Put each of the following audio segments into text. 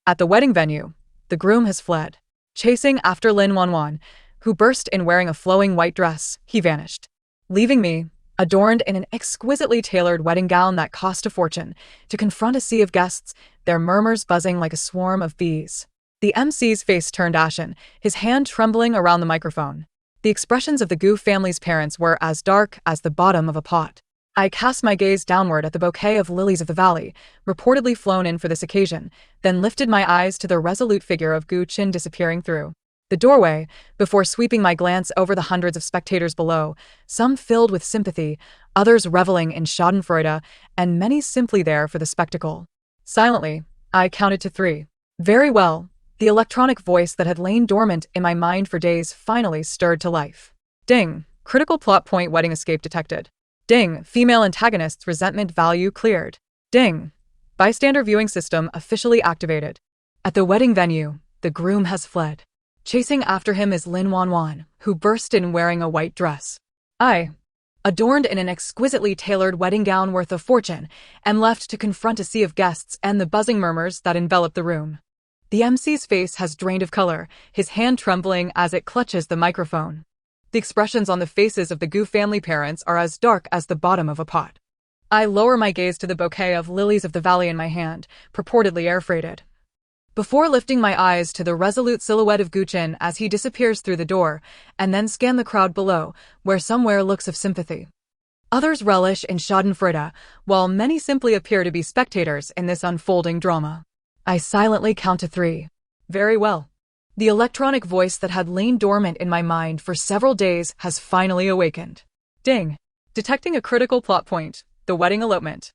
At the wedding venue, the groom has fled. Chasing after Lin Wanwan, who burst in wearing a flowing white dress, he vanished, leaving me, adorned in an exquisitely tailored wedding gown that cost a fortune, to confront a sea of guests, their murmurs buzzing like a swarm of bees. The MC's face turned ashen, his hand trembling around the microphone. The expressions of the Gu family's parents were as dark as the bottom of a pot. I cast my gaze downward at the bouquet of lilies of the valley, reportedly flown in for this occasion, then lifted my eyes to the resolute figure of Gu Qin disappearing through the doorway, before sweeping my glance over the hundreds of spectators below, some filled with sympathy, others reveling in schadenfreude, and many simply there for the spectacle. Silently, I counted to 3. Very well. The electronic voice that had lain dormant in my mind for days finally stirred to life. Ding. Critical plot point: wedding escape detected. Ding. Female antagonist's resentment value cleared. Ding. Bystander viewing system officially activated. At the wedding venue, the groom has fled. Chasing after him is Lin Wanwan, who burst in wearing a white dress. I, adorned in an exquisitely tailored wedding gown worth a fortune, am left to confront a sea of guests and the buzzing murmurs that envelop the room. The MC's face has drained of color, his hand trembling as it clutches the microphone. The expressions on the faces of the Gu family parents are as dark as the bottom of a pot. I lower my gaze to the bouquet of lilies of the valley in my hand, purportedly air-freighted, before lifting my eyes to the resolute silhouette of Gu Qin as he disappears through the door, and then scan the crowd below, where some wear looks of sympathy. Others relish in schadenfreude, while many simply appear to be spectators in this unfolding drama. I silently count to 3. Very well. The electronic voice that had lain dormant in my mind for several days has finally awakened. Ding. Detecting a critical plot point: the wedding elopement.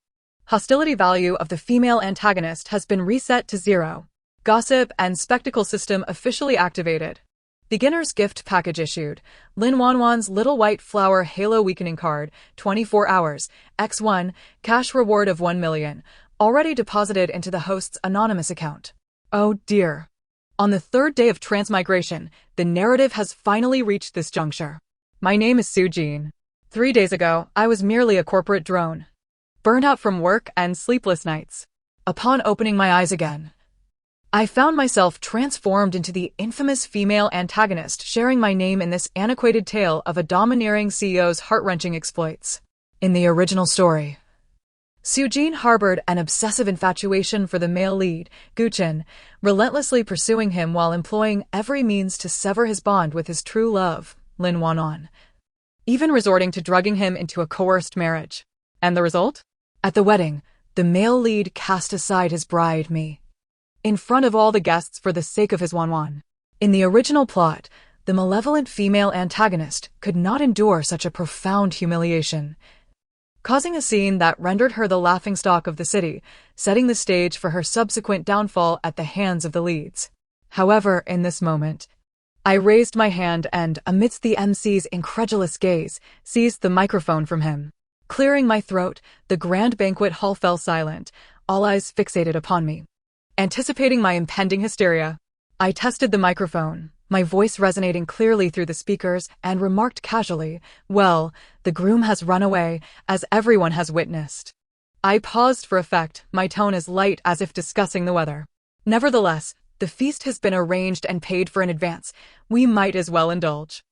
Hostility value of the female antagonist has been reset to 0. Gossip and spectacle system officially activated. Beginner's gift package issued. Lin Wanwan's little white flower halo weakening card, 24 hours, X1, cash reward of 1 million, already deposited into the host's anonymous account. Oh dear. On the 3rd day of transmigration, the narrative has finally reached this juncture. My name is Su Jin. 3 days ago, I was merely a corporate drone, burned out from work and sleepless nights. Upon opening my eyes again, I found myself transformed into the infamous female antagonist, sharing my name in this antiquated tale of a domineering CEO's heart-wrenching exploits. In the original story, Su Jin harbored an obsessive infatuation for the male lead, Gu Qin, relentlessly pursuing him while employing every means to sever his bond with his true love, Lin Wanwan, even resorting to drugging him into a coerced marriage. And the result? At the wedding, the male lead cast aside his bride, me, in front of all the guests for the sake of his Wanwan. In the original plot, the malevolent female antagonist could not endure such a profound humiliation, causing a scene that rendered her the laughingstock of the city, setting the stage for her subsequent downfall at the hands of the leads. However, in this moment, I raised my hand and, amidst the MC's incredulous gaze, seized the microphone from him. Clearing my throat, the grand banquet hall fell silent, all eyes fixated upon me. Anticipating my impending hysteria, I tested the microphone, my voice resonating clearly through the speakers, and remarked casually, "Well, the groom has run away, as everyone has witnessed." I paused for effect, my tone as light as if discussing the weather. Nevertheless, the feast has been arranged and paid for in advance. We might as well indulge.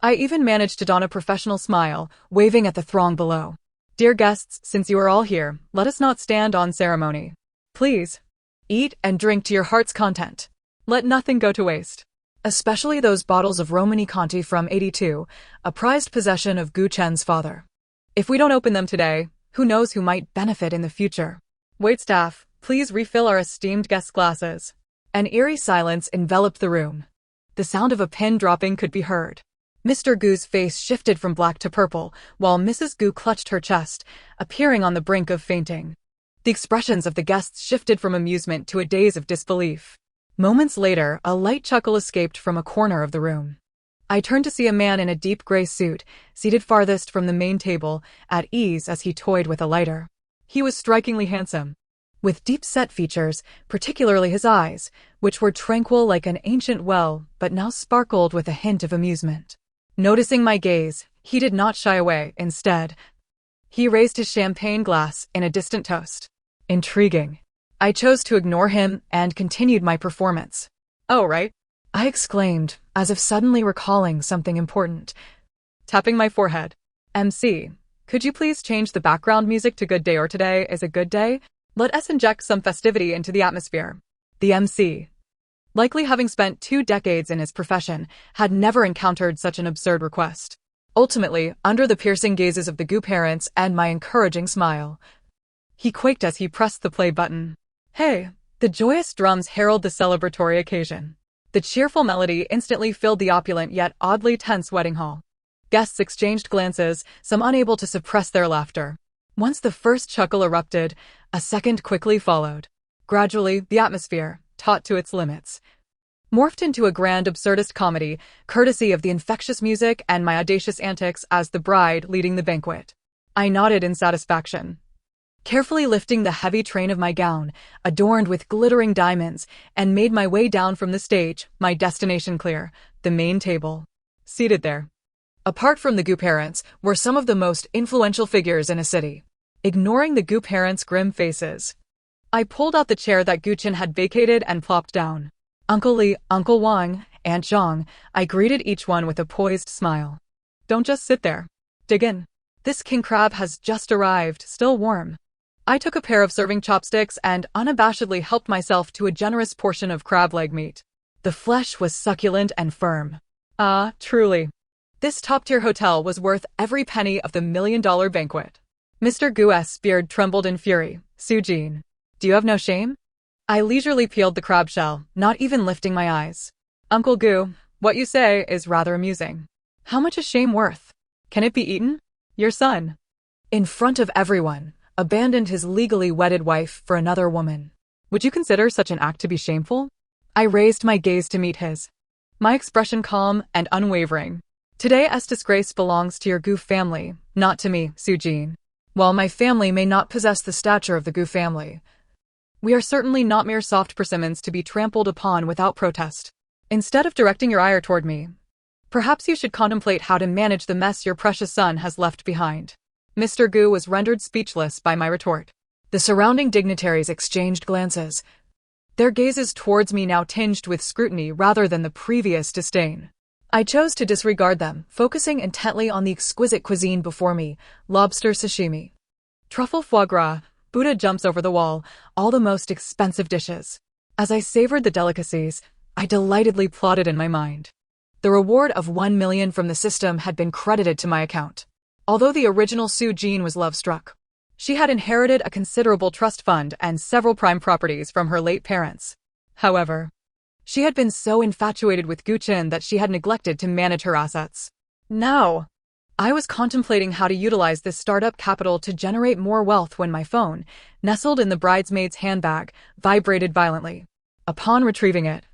I even managed to don a professional smile, waving at the throng below. Dear guests, since you are all here, let us not stand on ceremony. Please, eat and drink to your heart's content. Let nothing go to waste, especially those bottles of Romani Conti from 82, a prized possession of Gu Chen's father. If we don't open them today, who knows who might benefit in the future. Waitstaff, please refill our esteemed guests' glasses. An eerie silence enveloped the room. The sound of a pin dropping could be heard. Mr. Gu's face shifted from black to purple, while Mrs. Gu clutched her chest, appearing on the brink of fainting. The expressions of the guests shifted from amusement to a daze of disbelief. Moments later, a light chuckle escaped from a corner of the room. I turned to see a man in a deep gray suit, seated farthest from the main table, at ease as he toyed with a lighter. He was strikingly handsome, with deep-set features, particularly his eyes, which were tranquil like an ancient well, but now sparkled with a hint of amusement. Noticing my gaze, he did not shy away. Instead, he raised his champagne glass in a distant toast. Intriguing. I chose to ignore him and continued my performance. "Oh, right," I exclaimed, as if suddenly recalling something important. Tapping my forehead. "MC, could you please change the background music to Good Day or Today is a Good Day? Let us inject some festivity into the atmosphere." The MC, likely having spent 2 decades in his profession, had never encountered such an absurd request. Ultimately, under the piercing gazes of the Gu parents and my encouraging smile, he quaked as he pressed the play button. Hey! The joyous drums herald the celebratory occasion. The cheerful melody instantly filled the opulent yet oddly tense wedding hall. Guests exchanged glances, some unable to suppress their laughter. Once the first chuckle erupted, a second quickly followed. Gradually, the atmosphere, taut to its limits, morphed into a grand absurdist comedy, courtesy of the infectious music and my audacious antics as the bride leading the banquet. I nodded in satisfaction, carefully lifting the heavy train of my gown, adorned with glittering diamonds, and made my way down from the stage, my destination clear, the main table. Seated there, apart from the Gu parents, were some of the most influential figures in a city. Ignoring the Gu parents' grim faces, I pulled out the chair that Guchen had vacated and plopped down. Uncle Li, Uncle Wang, Aunt Zhang, I greeted each one with a poised smile. Don't just sit there. Dig in. This king crab has just arrived, still warm. I took a pair of serving chopsticks and unabashedly helped myself to a generous portion of crab leg meat. The flesh was succulent and firm. Ah, truly. This top-tier hotel was worth every penny of the $1 million banquet. Mr. Gu's beard trembled in fury. Sujin, do you have no shame? I leisurely peeled the crab shell, not even lifting my eyes. Uncle Gu, what you say is rather amusing. How much is shame worth? Can it be eaten? Your son, in front of everyone, abandoned his legally wedded wife for another woman. Would you consider such an act to be shameful? I raised my gaze to meet his, my expression calm and unwavering. Today's disgrace belongs to your Gu family, not to me, Sujin. While my family may not possess the stature of the Gu family, we are certainly not mere soft persimmons to be trampled upon without protest. Instead of directing your ire toward me, perhaps you should contemplate how to manage the mess your precious son has left behind. Mr. Gu was rendered speechless by my retort. The surrounding dignitaries exchanged glances, their gazes towards me now tinged with scrutiny rather than the previous disdain. I chose to disregard them, focusing intently on the exquisite cuisine before me: lobster sashimi, truffle foie gras, Buddha jumps over the wall, all the most expensive dishes. As I savored the delicacies, I delightedly plotted in my mind. The reward of 1 million from the system had been credited to my account. Although the original Su Jin was love-struck, she had inherited a considerable trust fund and several prime properties from her late parents. However, she had been so infatuated with Guchen that she had neglected to manage her assets. Now, I was contemplating how to utilize this startup capital to generate more wealth when my phone, nestled in the bridesmaid's handbag, vibrated violently. Upon retrieving it,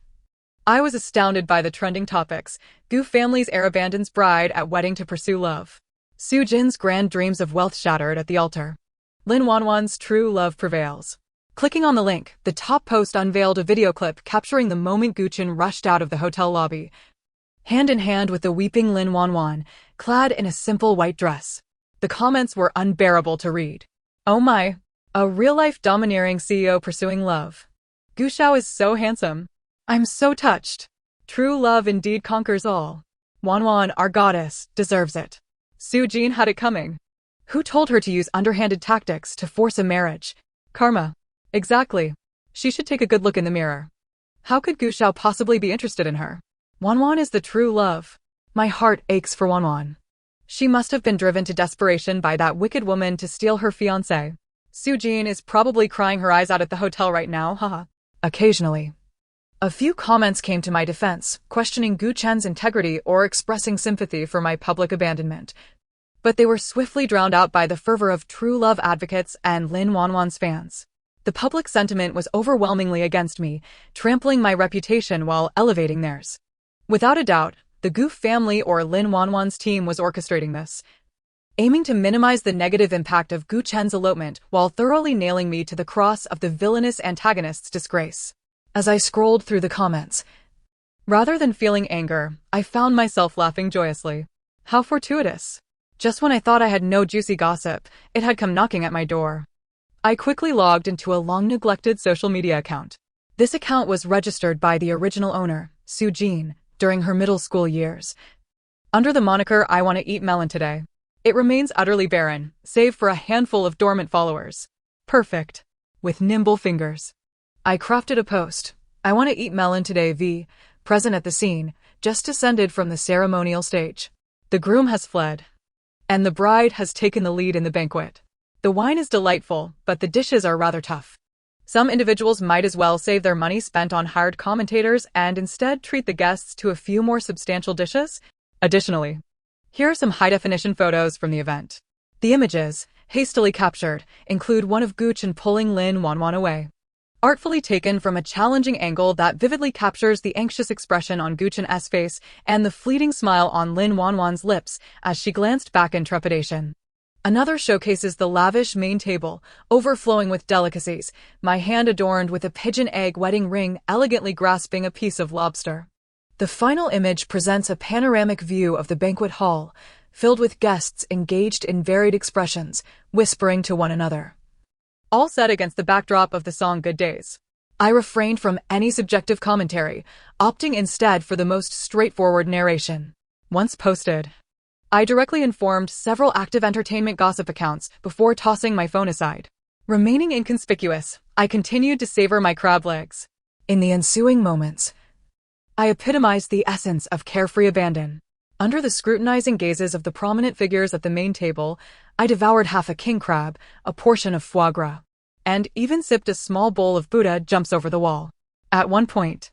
I was astounded by the trending topics: Gu family's heir abandons bride at wedding to pursue love. Su Jin's grand dreams of wealth shattered at the altar. Lin Wanwan's true love prevails. Clicking on the link, the top post unveiled a video clip capturing the moment Guchen rushed out of the hotel lobby, hand in hand with the weeping Lin Wanwan, clad in a simple white dress. The comments were unbearable to read. Oh my, a real-life domineering CEO pursuing love. Gu Shao is so handsome. I'm so touched. True love indeed conquers all. Wanwan, our goddess, deserves it. Su Jin had it coming. Who told her to use underhanded tactics to force a marriage? Karma. Exactly. She should take a good look in the mirror. How could Gu Shao possibly be interested in her? Wanwan is the true love. My heart aches for Wanwan. She must have been driven to desperation by that wicked woman to steal her fiancé. Su Jin is probably crying her eyes out at the hotel right now, haha. Occasionally, a few comments came to my defense, questioning Gu Chen's integrity or expressing sympathy for my public abandonment. But they were swiftly drowned out by the fervor of true love advocates and Lin Wanwan's fans. The public sentiment was overwhelmingly against me, trampling my reputation while elevating theirs. Without a doubt, the Gu family or Lin Wanwan's team was orchestrating this, aiming to minimize the negative impact of Gu Chen's elopement while thoroughly nailing me to the cross of the villainous antagonist's disgrace. As I scrolled through the comments, rather than feeling anger, I found myself laughing joyously. How fortuitous. Just when I thought I had no juicy gossip, it had come knocking at my door. I quickly logged into a long-neglected social media account. This account was registered by the original owner, Su Jin, during her middle school years, under the moniker I Want to Eat Melon Today. It remains utterly barren, save for a handful of dormant followers. Perfect. With nimble fingers, I crafted a post. I Want to Eat Melon Today v. Present at the scene, just descended from the ceremonial stage. The groom has fled, and the bride has taken the lead in the banquet. The wine is delightful, but the dishes are rather tough. Some individuals might as well save their money spent on hired commentators and instead treat the guests to a few more substantial dishes. Additionally, here are some high-definition photos from the event. The images, hastily captured, include one of Guchen pulling Lin Wanwan away, artfully taken from a challenging angle that vividly captures the anxious expression on Guchen's face and the fleeting smile on Lin Wanwan's lips as she glanced back in trepidation. Another showcases the lavish main table, overflowing with delicacies, my hand adorned with a pigeon egg wedding ring elegantly grasping a piece of lobster. The final image presents a panoramic view of the banquet hall, filled with guests engaged in varied expressions, whispering to one another. All set against the backdrop of the song Good Days. I refrained from any subjective commentary, opting instead for the most straightforward narration. Once posted, I directly informed several active entertainment gossip accounts before tossing my phone aside. Remaining inconspicuous, I continued to savor my crab legs. In the ensuing moments, I epitomized the essence of carefree abandon. Under the scrutinizing gazes of the prominent figures at the main table, I devoured half a king crab, a portion of foie gras, and even sipped a small bowl of Buddha jumps over the wall. At one point,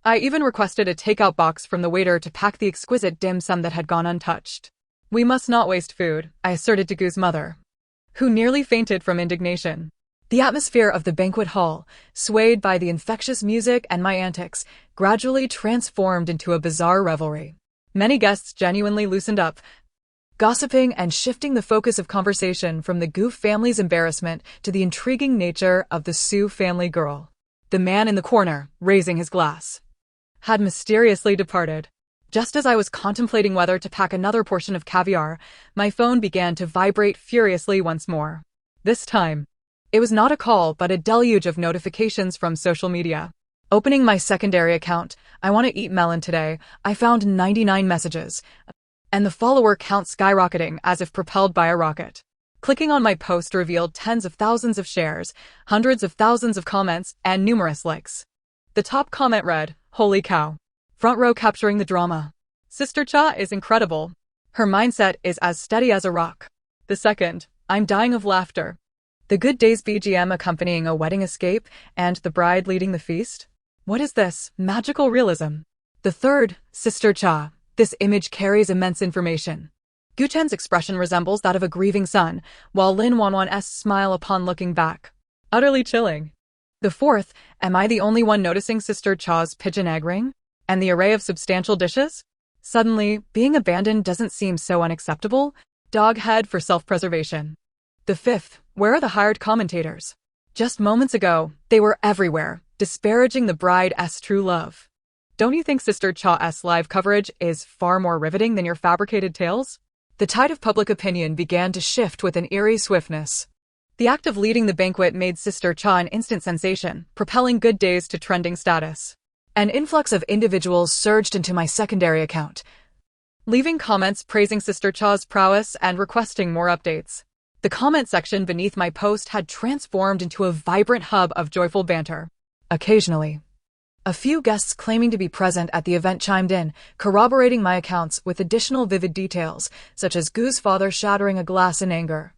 I even requested a takeout box from the waiter to pack the exquisite dim sum that had gone untouched. We must not waste food, I asserted to Gu's mother, who nearly fainted from indignation. The atmosphere of the banquet hall, swayed by the infectious music and my antics, gradually transformed into a bizarre revelry. Many guests genuinely loosened up, gossiping and shifting the focus of conversation from the Gu family's embarrassment to the intriguing nature of the Su family girl. The man in the corner, raising his glass, had mysteriously departed. Just as I was contemplating whether to pack another portion of caviar, my phone began to vibrate furiously once more. This time, it was not a call but a deluge of notifications from social media. Opening my secondary account, I Want to Eat Melon Today, I found 99 messages, and the follower count skyrocketing as if propelled by a rocket. Clicking on my post revealed tens of thousands of shares, hundreds of thousands of comments, and numerous likes. The top comment read, "Holy cow. Front row capturing the drama. Sister Cha is incredible. Her mindset is as steady as a rock." The second, "I'm dying of laughter. The Good Days BGM accompanying a wedding escape and the bride leading the feast. What is this, magical realism?" The third, "Sister Cha. This image carries immense information. Guchen's expression resembles that of a grieving son, while Lin Wanwan's smile upon looking back. Utterly chilling." The fourth, "Am I the only one noticing Sister Cha's pigeon egg ring? And the array of substantial dishes? Suddenly, being abandoned doesn't seem so unacceptable. Dog head for self-preservation." The fifth, "Where are the hired commentators? Just moments ago, they were everywhere, disparaging the bride's true love. Don't you think Sister Cha's live coverage is far more riveting than your fabricated tales?" The tide of public opinion began to shift with an eerie swiftness. The act of leading the banquet made Sister Cha an instant sensation, propelling Good Days to trending status. An influx of individuals surged into my secondary account, leaving comments praising Sister Cha's prowess and requesting more updates. The comment section beneath my post had transformed into a vibrant hub of joyful banter. Occasionally, a few guests claiming to be present at the event chimed in, corroborating my accounts with additional vivid details, such as Gu's father shattering a glass in anger,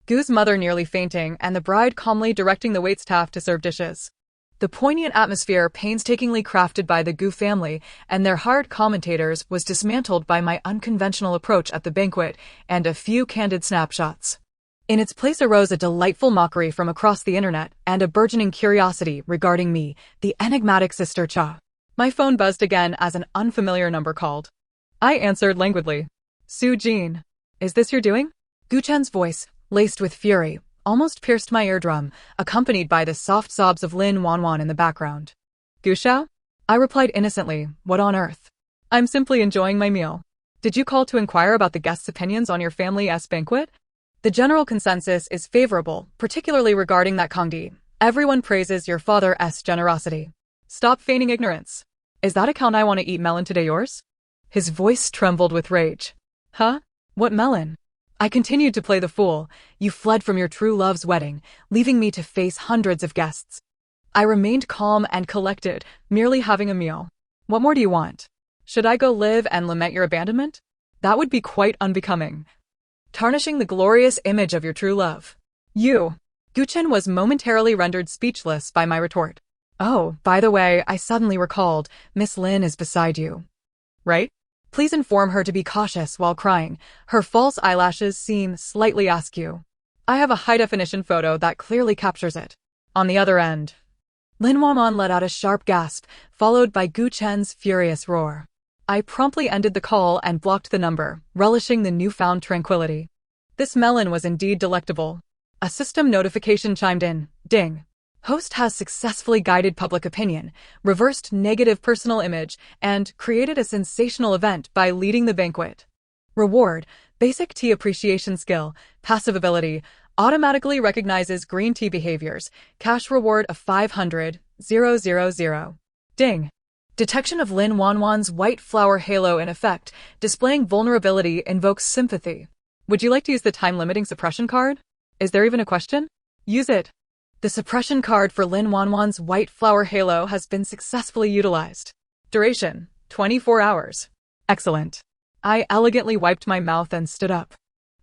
Gu's mother nearly fainting, and the bride calmly directing the waitstaff to serve dishes. The poignant atmosphere painstakingly crafted by the Gu family and their hired commentators was dismantled by my unconventional approach at the banquet and a few candid snapshots. In its place arose a delightful mockery from across the internet and a burgeoning curiosity regarding me, the enigmatic Sister Cha. My phone buzzed again as an unfamiliar number called. I answered languidly. "Su Jin, is this your doing?" Guchen's voice, laced with fury, almost pierced my eardrum, accompanied by the soft sobs of Lin Wanwan in the background. "Gu Shao?" I replied innocently, "What on earth? I'm simply enjoying my meal. Did you call to inquire about the guests' opinions on your family's banquet?" The general consensus is favorable, particularly regarding that Kangdi. Everyone praises your father's generosity. Stop feigning ignorance. Is that account I want to eat melon today yours? His voice trembled with rage. Huh? What melon? I continued to play the fool. You fled from your true love's wedding, leaving me to face hundreds of guests. I remained calm and collected, merely having a meal. What more do you want? Should I go live and lament your abandonment? That would be quite unbecoming. Tarnishing the glorious image of your true love. You. Guchen was momentarily rendered speechless by my retort. Oh, by the way, I suddenly recalled, Miss Lin is beside you. Right? Please inform her to be cautious while crying. Her false eyelashes seem slightly askew. I have a high-definition photo that clearly captures it. On the other end. Lin Wanwan let out a sharp gasp, followed by Gu Chen's furious roar. I promptly ended the call and blocked the number, relishing the newfound tranquility. This melon was indeed delectable. A system notification chimed in. Ding. Host has successfully guided public opinion, reversed negative personal image, and created a sensational event by leading the banquet. Reward, basic tea appreciation skill, passive ability, automatically recognizes green tea behaviors, cash reward of 500,000. Ding. Detection of Lin Wanwan's white flower halo in effect, displaying vulnerability invokes sympathy. Would you like to use the time-limiting suppression card? Is there even a question? Use it. The suppression card for Lin Wanwan's white flower halo has been successfully utilized. Duration, 24 hours. Excellent. I elegantly wiped my mouth and stood up.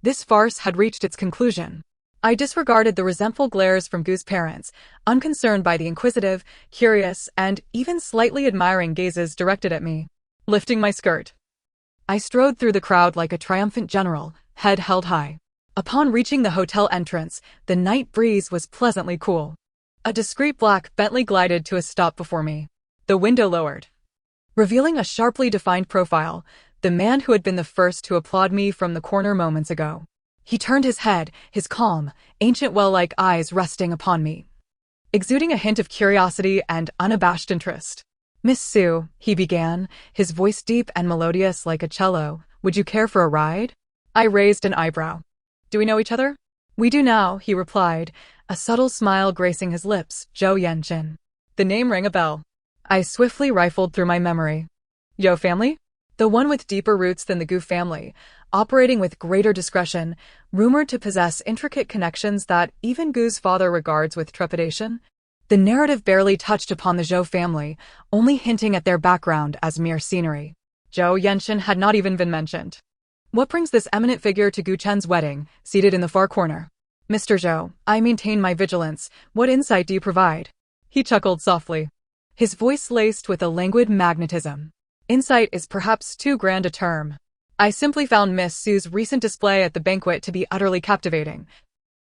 This farce had reached its conclusion. I disregarded the resentful glares from Gu's parents, unconcerned by the inquisitive, curious, and even slightly admiring gazes directed at me. Lifting my skirt, I strode through the crowd like a triumphant general, head held high. Upon reaching the hotel entrance, the night breeze was pleasantly cool. A discreet black Bentley glided to a stop before me. The window lowered, revealing a sharply defined profile, the man who had been the first to applaud me from the corner moments ago. He turned his head, his calm, ancient well-like eyes resting upon me, exuding a hint of curiosity and unabashed interest. Miss Sue, he began, his voice deep and melodious like a cello, would you care for a ride? I raised an eyebrow. Do we know each other? We do now, he replied, a subtle smile gracing his lips, Zhao Yanshen. The name rang a bell. I swiftly rifled through my memory. Yo family? The one with deeper roots than the Gu family, operating with greater discretion, rumored to possess intricate connections that even Gu's father regards with trepidation. The narrative barely touched upon the Zhao family, only hinting at their background as mere scenery. Zhao Yanshen had not even been mentioned. What brings this eminent figure to Gu Chen's wedding, seated in the far corner? Mr. Zhao, I maintain my vigilance. What insight do you provide? He chuckled softly, his voice laced with a languid magnetism. Insight is perhaps too grand a term. I simply found Miss Sue's recent display at the banquet to be utterly captivating,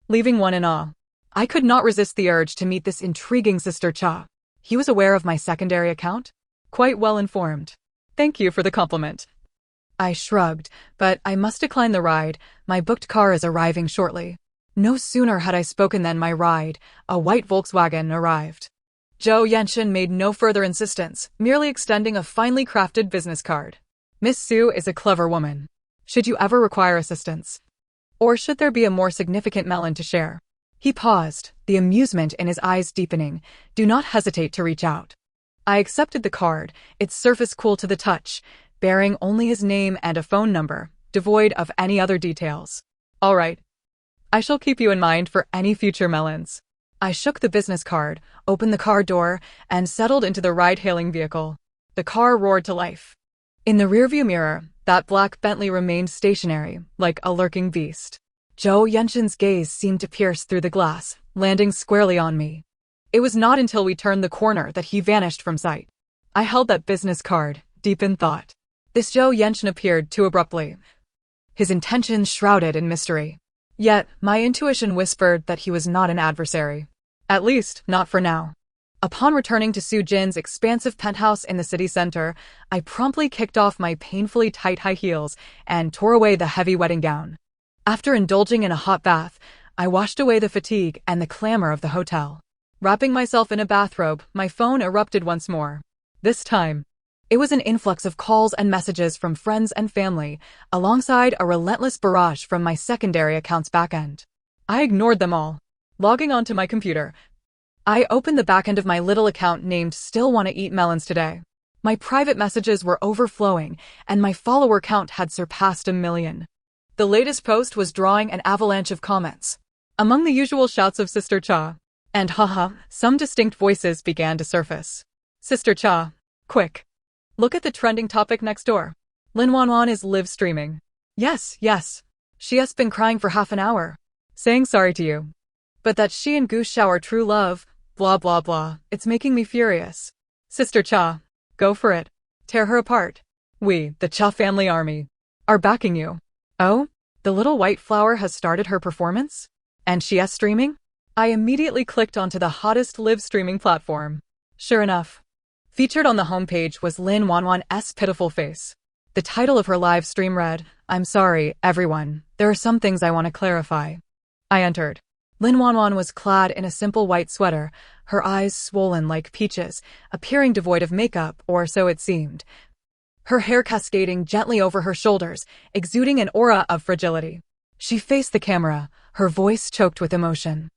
leaving one in awe. I could not resist the urge to meet this intriguing Sister Cha. He was aware of my secondary account? Quite well informed. Thank you for the compliment. I shrugged, but I must decline the ride. My booked car is arriving shortly. No sooner had I spoken than my ride, a white Volkswagen, arrived. Zhao Yanshen made no further insistence, merely extending a finely crafted business card. Miss Sue is a clever woman. Should you ever require assistance? Or should there be a more significant melon to share? He paused, the amusement in his eyes deepening. Do not hesitate to reach out. I accepted the card, its surface cool to the touch, bearing only his name and a phone number, devoid of any other details. All right. I shall keep you in mind for any future melons. I shook the business card, opened the car door, and settled into the ride-hailing vehicle. The car roared to life. In the rearview mirror, that black Bentley remained stationary, like a lurking beast. Zhao Yanshen's gaze seemed to pierce through the glass, landing squarely on me. It was not until we turned the corner that he vanished from sight. I held that business card, deep in thought. This Zhao Yanshen appeared too abruptly, his intentions shrouded in mystery. Yet, my intuition whispered that he was not an adversary. At least, not for now. Upon returning to Su Jin's expansive penthouse in the city center, I promptly kicked off my painfully tight high heels and tore away the heavy wedding gown. After indulging in a hot bath, I washed away the fatigue and the clamor of the hotel. Wrapping myself in a bathrobe, my phone erupted once more. This time, It was an influx of calls and messages from friends and family, alongside a relentless barrage from my secondary account's backend. I ignored them all. Logging onto my computer, I opened the backend of my little account named Still Wanna Eat Melons Today. My private messages were overflowing, and my follower count had surpassed 1 million. The latest post was drawing an avalanche of comments. Among the usual shouts of Sister Cha and haha, some distinct voices began to surface. Sister Cha, quick. Look at the trending topic next door. Lin Wanwan is live streaming. Yes. She has been crying for half an hour, saying sorry to you. But that she and Gu Shao are true love, blah blah blah, it's making me furious. Sister Cha, go for it. Tear her apart. We, the Cha family army, are backing you. Oh? The little white flower has started her performance? And she is streaming? I immediately clicked onto the hottest live streaming platform. Sure enough, featured on the homepage was Lin Wanwan's pitiful face. The title of her live stream read, "I'm sorry, everyone, there are some things I want to clarify." I entered. Lin Wanwan was clad in a simple white sweater, her eyes swollen like peaches, appearing devoid of makeup, or so it seemed. Her hair cascading gently over her shoulders, exuding an aura of fragility. She faced the camera, her voice choked with emotion.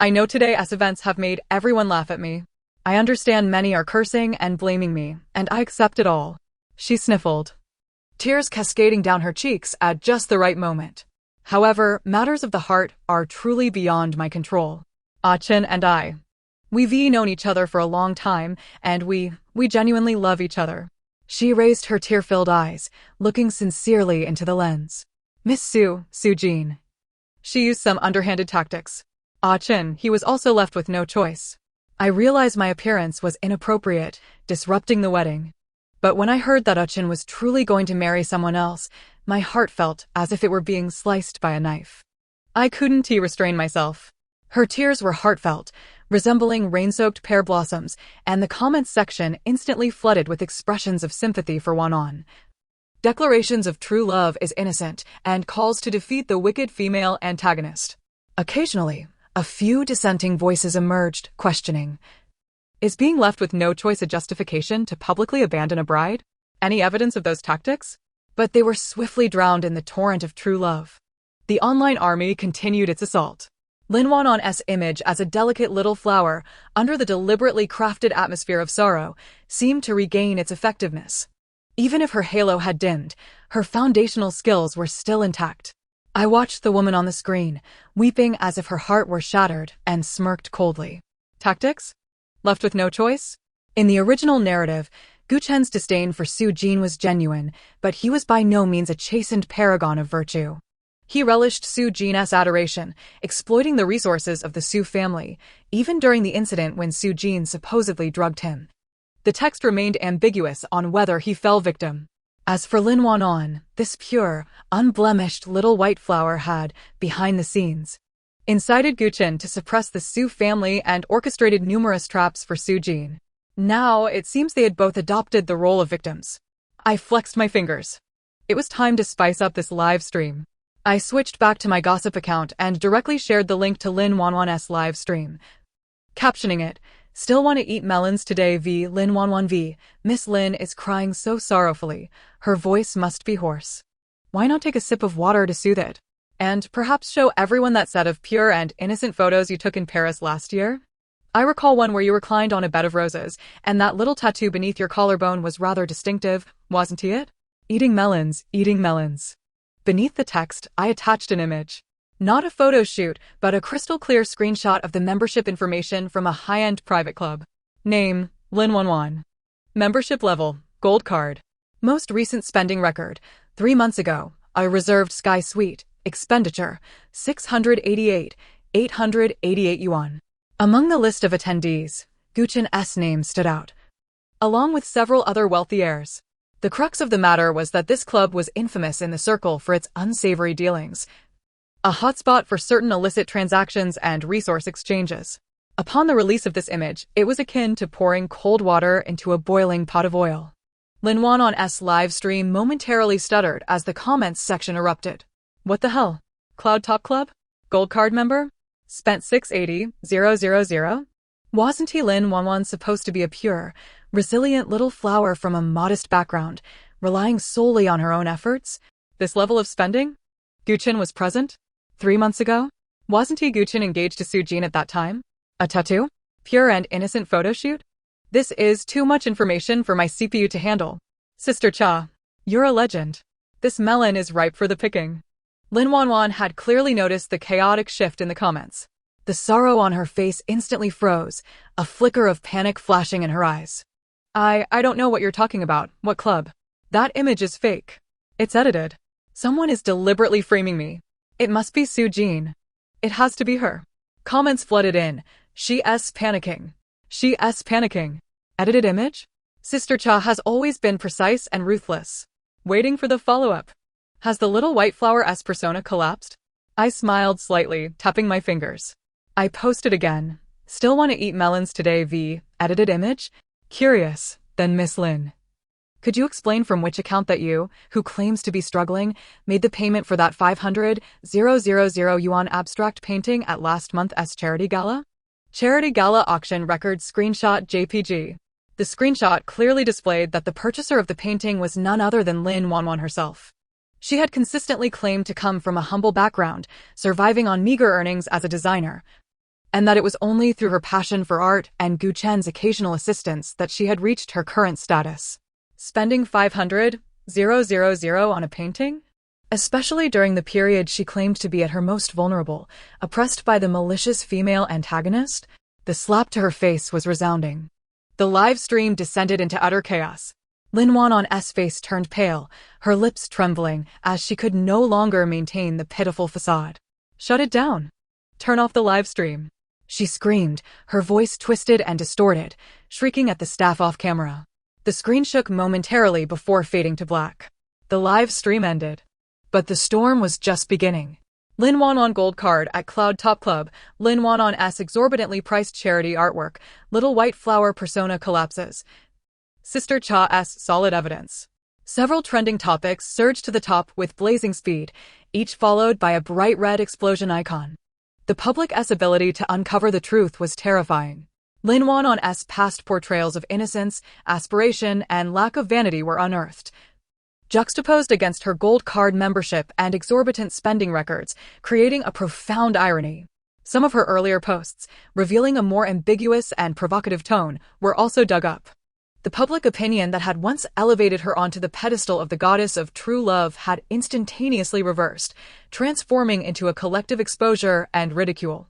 I know today's events have made everyone laugh at me. I understand many are cursing and blaming me, and I accept it all. She sniffled, tears cascading down her cheeks at just the right moment. However, matters of the heart are truly beyond my control. Yanshen and I, we've known each other for a long time, and we genuinely love each other. She raised her tear-filled eyes, looking sincerely into the lens. Miss Su Jin. She used some underhanded tactics. Yanshen, he was also left with no choice. I realized my appearance was inappropriate, disrupting the wedding. But when I heard that Yanshen was truly going to marry someone else, my heart felt as if it were being sliced by a knife. I couldn't restrain myself. Her tears were heartfelt, resembling rain-soaked pear blossoms, and the comments section instantly flooded with expressions of sympathy for Wanwan. Declarations of true love is innocent, and calls to defeat the wicked female antagonist. Occasionally, a few dissenting voices emerged, questioning, is being left with no choice a justification to publicly abandon a bride? Any evidence of those tactics? But they were swiftly drowned in the torrent of true love. The online army continued its assault. Lin Wanwan's image as a delicate little flower, under the deliberately crafted atmosphere of sorrow, seemed to regain its effectiveness. Even if her halo had dimmed, her foundational skills were still intact. I watched the woman on the screen, weeping as if her heart were shattered, and smirked coldly. Tactics? Left with no choice? In the original narrative, Gu Chen's disdain for Su Jin was genuine, but he was by no means a chastened paragon of virtue. He relished Su Jin's adoration, exploiting the resources of the Su family, even during the incident when Su Jin supposedly drugged him. The text remained ambiguous on whether he fell victim. As for Lin Wanwan, this pure, unblemished little white flower had, behind the scenes, incited Gu Chen to suppress the Su family and orchestrated numerous traps for Su Jin. Now, it seems they had both adopted the role of victims. I flexed my fingers. It was time to spice up this live stream. I switched back to my gossip account and directly shared the link to Lin Wanwan's live stream, captioning it, "Still want to eat melons today v Lin Wanwan v. Miss Lin is crying so sorrowfully, her voice must be hoarse. Why not take a sip of water to soothe it? And perhaps show everyone that set of pure and innocent photos you took in Paris last year? I recall one where you reclined on a bed of roses, and that little tattoo beneath your collarbone was rather distinctive, wasn't it? Eating melons, eating melons." Beneath the text, I attached an image. Not a photo shoot, but a crystal-clear screenshot of the membership information from a high-end private club. Name, Lin Wanwan. Membership level, Gold card. Most recent spending record, 3 months ago, a reserved Sky Suite. Expenditure, 888 yuan. Among the list of attendees, Gu Chen's name stood out, along with several other wealthy heirs. The crux of the matter was that this club was infamous in the circle for its unsavory dealings, a hotspot for certain illicit transactions and resource exchanges. Upon the release of this image, it was akin to pouring cold water into a boiling pot of oil. Lin Wanwan's live stream momentarily stuttered as the comments section erupted. What the hell? Cloud Top Club? Gold card member? Spent 680,000? Wasn't he Lin Wanwan supposed to be a pure, Resilient little flower from a modest background, relying solely on her own efforts? This level of spending? Guchen was present? 3 months ago? Wasn't he Guchen engaged to Sujin at that time? A tattoo? Pure and innocent photo shoot? This is too much information for my CPU to handle. Sister Cha, you're a legend. This melon is ripe for the picking. Lin Wanwan had clearly noticed the chaotic shift in the comments. The sorrow on her face instantly froze, a flicker of panic flashing in her eyes. I don't know what you're talking about. What club? That image is fake. It's edited. Someone is deliberately framing me. It must be Sujin. It has to be her. Comments flooded in. She's panicking. She's panicking. Edited image? Sister Cha has always been precise and ruthless. Waiting for the follow-up. Has the little white flower-s persona collapsed? I smiled slightly, tapping my fingers. I posted again. Still want to eat melons today v. Edited image? Curious. Then Miss Lin. Could you explain from which account that you, who claims to be struggling, made the payment for that 500,000 yuan abstract painting at last month's charity gala? Charity gala auction record screenshot JPG. The screenshot clearly displayed that the purchaser of the painting was none other than Lin Wanwan herself. She had consistently claimed to come from a humble background, surviving on meager earnings as a designer, and that it was only through her passion for art and Gu Chen's occasional assistance that she had reached her current status. Spending 500,000 on a painting? Especially during the period she claimed to be at her most vulnerable, oppressed by the malicious female antagonist, the slap to her face was resounding. The live stream descended into utter chaos. Lin Wanwan's face turned pale, her lips trembling as she could no longer maintain the pitiful facade. Shut it down. Turn off the live stream. She screamed, her voice twisted and distorted, shrieking at the staff off camera. The screen shook momentarily before fading to black. The live stream ended. But the storm was just beginning. Lin Wanwan gold card at Cloud Top Club, Lin Wanwan's exorbitantly priced charity artwork, little white flower persona collapses. Sister Cha's solid evidence. Several trending topics surged to the top with blazing speed, each followed by a bright red explosion icon. The public's ability to uncover the truth was terrifying. Lin Wanwan's past portrayals of innocence, aspiration, and lack of vanity were unearthed, juxtaposed against her gold card membership and exorbitant spending records, creating a profound irony. Some of her earlier posts, revealing a more ambiguous and provocative tone, were also dug up. The public opinion that had once elevated her onto the pedestal of the goddess of true love had instantaneously reversed, transforming into a collective exposure and ridicule.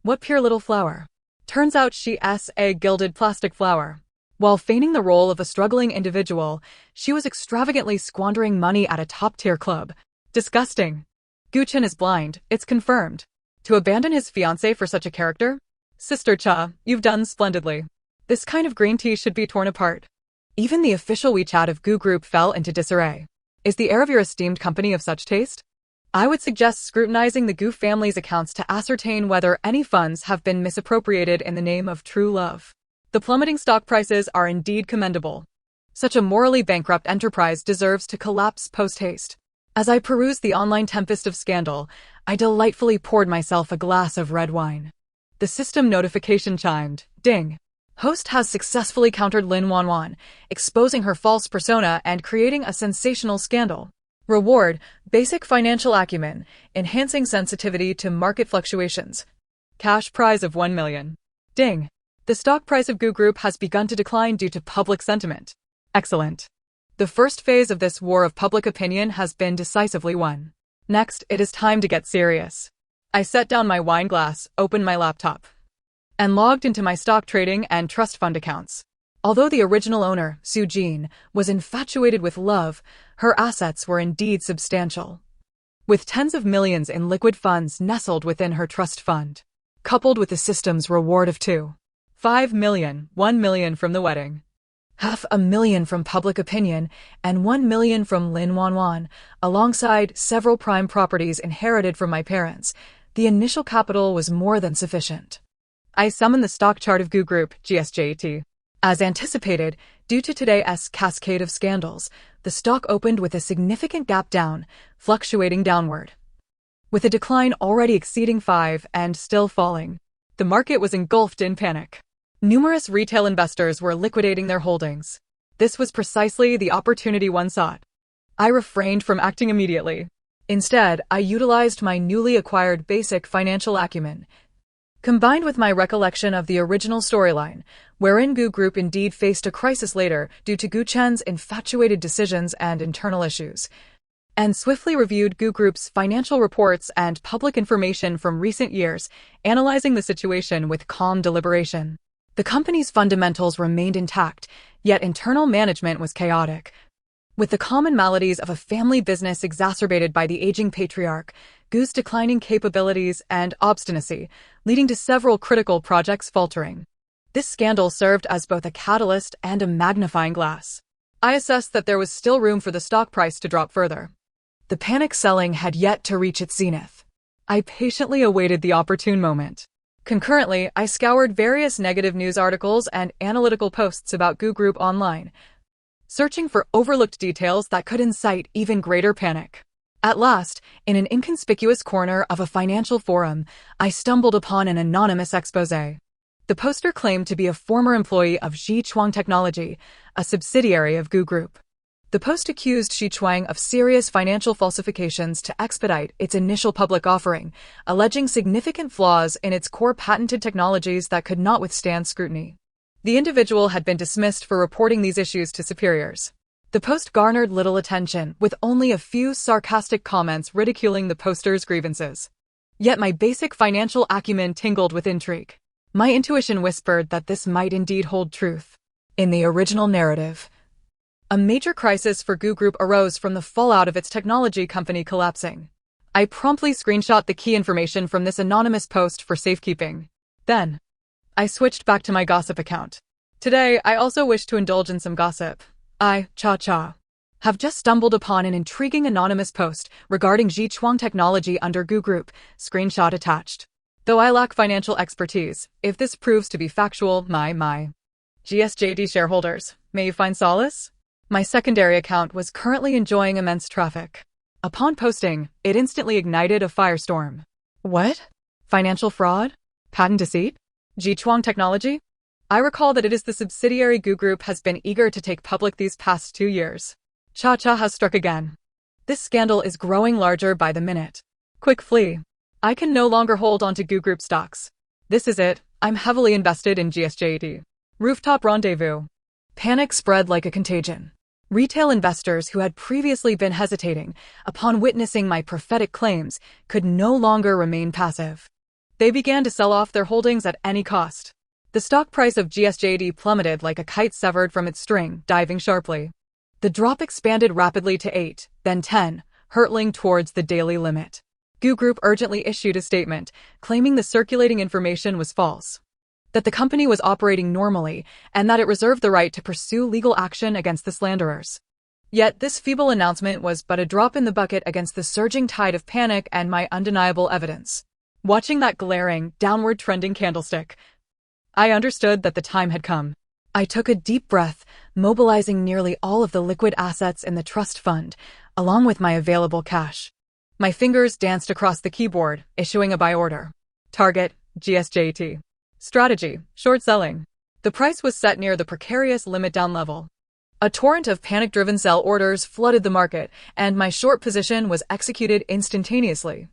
What pure little flower. Turns out she's a gilded plastic flower. While feigning the role of a struggling individual, she was extravagantly squandering money at a top-tier club. Disgusting. Guchen is blind, it's confirmed. To abandon his fiancée for such a character? Sister Cha, you've done splendidly. This kind of green tea should be torn apart. Even the official WeChat of Gu Group fell into disarray. Is the heir of your esteemed company of such taste? I would suggest scrutinizing the Gu family's accounts to ascertain whether any funds have been misappropriated in the name of true love. The plummeting stock prices are indeed commendable. Such a morally bankrupt enterprise deserves to collapse post-haste. As I perused the online tempest of scandal, I delightfully poured myself a glass of red wine. The system notification chimed. Ding. Host has successfully countered Lin Wanwan, exposing her false persona and creating a sensational scandal. Reward, basic financial acumen, enhancing sensitivity to market fluctuations. Cash prize of 1 million. Ding. The stock price of Gu Group has begun to decline due to public sentiment. Excellent. The first phase of this war of public opinion has been decisively won. Next, it is time to get serious. I set down my wine glass, opened my laptop, and logged into my stock trading and trust fund accounts. Although the original owner, Sujin, was infatuated with love, her assets were indeed substantial. With tens of millions in liquid funds nestled within her trust fund, coupled with the system's reward of 2.5 million, 1 million from the wedding, 500,000 from public opinion, and 1 million from Lin Wanwan, alongside several prime properties inherited from my parents, the initial capital was more than sufficient. I summoned the stock chart of Gu Group, GSJT. As anticipated, due to today's cascade of scandals, the stock opened with a significant gap down, fluctuating downward. With a decline already exceeding 5 and still falling, the market was engulfed in panic. Numerous retail investors were liquidating their holdings. This was precisely the opportunity one sought. I refrained from acting immediately. Instead, I utilized my newly acquired basic financial acumen, combined with my recollection of the original storyline, wherein Gu Group indeed faced a crisis later due to Gu Chen's infatuated decisions and internal issues, and swiftly reviewed Gu Group's financial reports and public information from recent years, analyzing the situation with calm deliberation. The company's fundamentals remained intact, yet internal management was chaotic. With the common maladies of a family business exacerbated by the aging patriarch, Gu's declining capabilities and obstinacy, leading to several critical projects faltering. This scandal served as both a catalyst and a magnifying glass. I assessed that there was still room for the stock price to drop further. The panic selling had yet to reach its zenith. I patiently awaited the opportune moment. Concurrently, I scoured various negative news articles and analytical posts about Gu Group online, searching for overlooked details that could incite even greater panic. At last, in an inconspicuous corner of a financial forum, I stumbled upon an anonymous exposé. The poster claimed to be a former employee of Zhichuang Technology, a subsidiary of Gu Group. The post accused Zhichuang of serious financial falsifications to expedite its initial public offering, alleging significant flaws in its core patented technologies that could not withstand scrutiny. The individual had been dismissed for reporting these issues to superiors. The post garnered little attention, with only a few sarcastic comments ridiculing the poster's grievances. Yet my basic financial acumen tingled with intrigue. My intuition whispered that this might indeed hold truth. In the original narrative, a major crisis for Gu Group arose from the fallout of its technology company collapsing. I promptly screenshot the key information from this anonymous post for safekeeping. Then, I switched back to my gossip account. Today, I also wish to indulge in some gossip. I, Cha, have just stumbled upon an intriguing anonymous post regarding Zhichuang Technology under Gu Group, screenshot attached. Though I lack financial expertise, if this proves to be factual, my GSJD shareholders, may you find solace? My secondary account was currently enjoying immense traffic. Upon posting, it instantly ignited a firestorm. What? Financial fraud? Patent deceit? Zhichuang Technology? I recall that it is the subsidiary Gu Group has been eager to take public these past 2 years. Cha has struck again. This scandal is growing larger by the minute. Quick flee. I can no longer hold on to Gu Group stocks. This is it. I'm heavily invested in GSJD. Rooftop rendezvous. Panic spread like a contagion. Retail investors who had previously been hesitating upon witnessing my prophetic claims could no longer remain passive. They began to sell off their holdings at any cost. The stock price of GSJD plummeted like a kite severed from its string, diving sharply. The drop expanded rapidly to 8, then 10, hurtling towards the daily limit. Gu Group urgently issued a statement, claiming the circulating information was false, that the company was operating normally, and that it reserved the right to pursue legal action against the slanderers. Yet this feeble announcement was but a drop in the bucket against the surging tide of panic and my undeniable evidence. Watching that glaring, downward trending candlestick, I understood that the time had come. I took a deep breath, mobilizing nearly all of the liquid assets in the trust fund, along with my available cash. My fingers danced across the keyboard, issuing a buy order. Target, GSJT. Strategy, short selling. The price was set near the precarious limit down level. A torrent of panic-driven sell orders flooded the market, and my short position was executed instantaneously.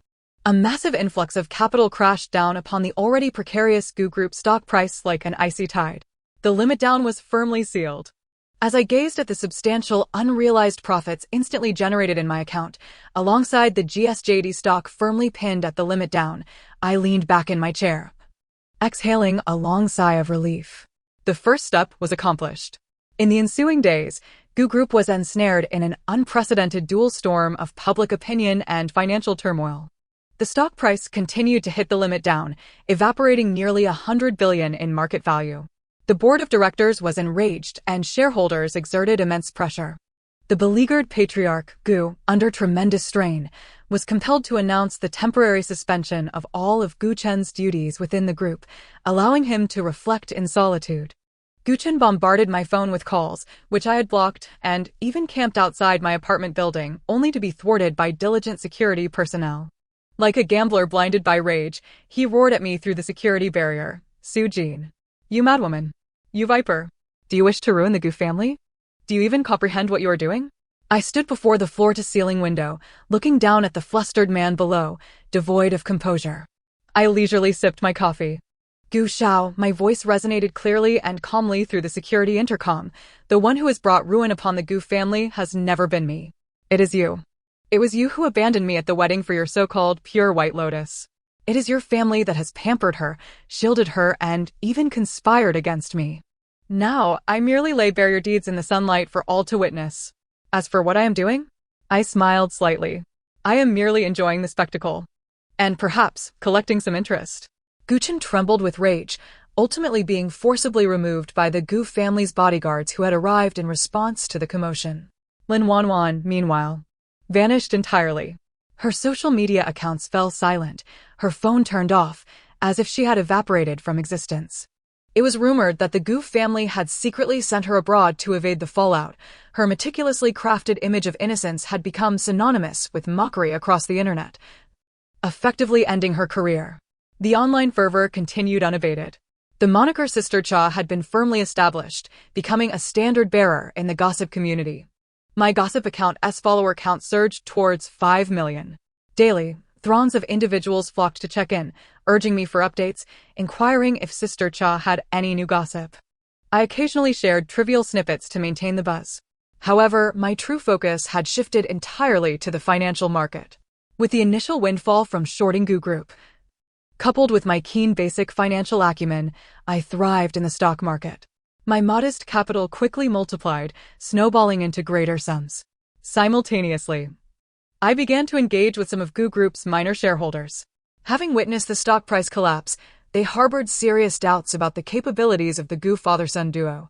A massive influx of capital crashed down upon the already precarious Gu Group stock price like an icy tide. The limit down was firmly sealed. As I gazed at the substantial, unrealized profits instantly generated in my account, alongside the GSJD stock firmly pinned at the limit down, I leaned back in my chair, exhaling a long sigh of relief. The first step was accomplished. In the ensuing days, Gu Group was ensnared in an unprecedented dual storm of public opinion and financial turmoil. The stock price continued to hit the limit down, evaporating nearly 100 billion in market value. The board of directors was enraged and shareholders exerted immense pressure. The beleaguered patriarch, Gu, under tremendous strain, was compelled to announce the temporary suspension of all of Gu Chen's duties within the group, allowing him to reflect in solitude. Gu Chen bombarded my phone with calls, which I had blocked, and even camped outside my apartment building, only to be thwarted by diligent security personnel. Like a gambler blinded by rage, he roared at me through the security barrier. Su Jin. You madwoman. You viper. Do you wish to ruin the Gu family? Do you even comprehend what you are doing? I stood before the floor-to-ceiling window, looking down at the flustered man below, devoid of composure. I leisurely sipped my coffee. Gu Shao, my voice resonated clearly and calmly through the security intercom. The one who has brought ruin upon the Gu family has never been me. It is you. It was you who abandoned me at the wedding for your so-called pure white lotus. It is your family that has pampered her, shielded her, and even conspired against me. Now, I merely lay bare your deeds in the sunlight for all to witness. As for what I am doing, I smiled slightly. I am merely enjoying the spectacle. And perhaps collecting some interest. Guchen trembled with rage, ultimately being forcibly removed by the Gu family's bodyguards who had arrived in response to the commotion. Lin Wanwan, meanwhile, vanished entirely. Her social media accounts fell silent, her phone turned off, as if she had evaporated from existence. It was rumored that the Gu family had secretly sent her abroad to evade the fallout. Her meticulously crafted image of innocence had become synonymous with mockery across the internet, effectively ending her career. The online fervor continued unabated. The moniker Sister Cha had been firmly established, becoming a standard-bearer in the gossip community. My gossip account's follower count surged towards 5 million. Daily, throngs of individuals flocked to check in, urging me for updates, inquiring if Sister Cha had any new gossip. I occasionally shared trivial snippets to maintain the buzz. However, my true focus had shifted entirely to the financial market. With the initial windfall from shorting Gu Group, coupled with my keen basic financial acumen, I thrived in the stock market. My modest capital quickly multiplied, snowballing into greater sums. Simultaneously, I began to engage with some of Gu Group's minor shareholders. Having witnessed the stock price collapse, they harbored serious doubts about the capabilities of the Gu father-son duo.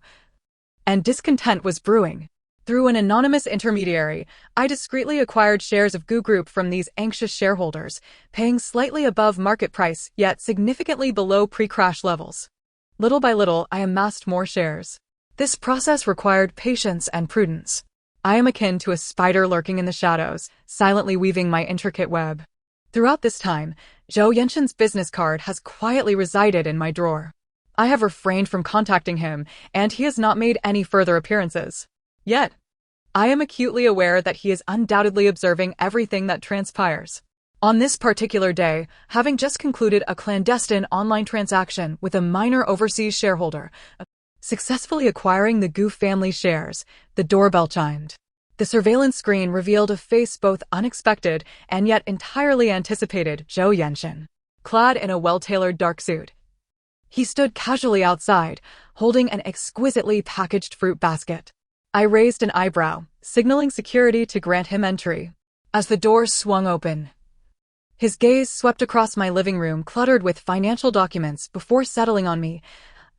And discontent was brewing. Through an anonymous intermediary, I discreetly acquired shares of Gu Group from these anxious shareholders, paying slightly above market price yet significantly below pre-crash levels. Little by little, I amassed more shares. This process required patience and prudence. I am akin to a spider lurking in the shadows, silently weaving my intricate web. Throughout this time, Zhao Yanshen's business card has quietly resided in my drawer. I have refrained from contacting him, and he has not made any further appearances. Yet, I am acutely aware that he is undoubtedly observing everything that transpires. On this particular day, having just concluded a clandestine online transaction with a minor overseas shareholder, successfully acquiring the Gu family shares, the doorbell chimed. The surveillance screen revealed a face both unexpected and yet entirely anticipated: Zhao Yanshen, clad in a well-tailored dark suit. He stood casually outside, holding an exquisitely packaged fruit basket. I raised an eyebrow, signaling security to grant him entry. As the doors swung open, his gaze swept across my living room cluttered with financial documents before settling on me,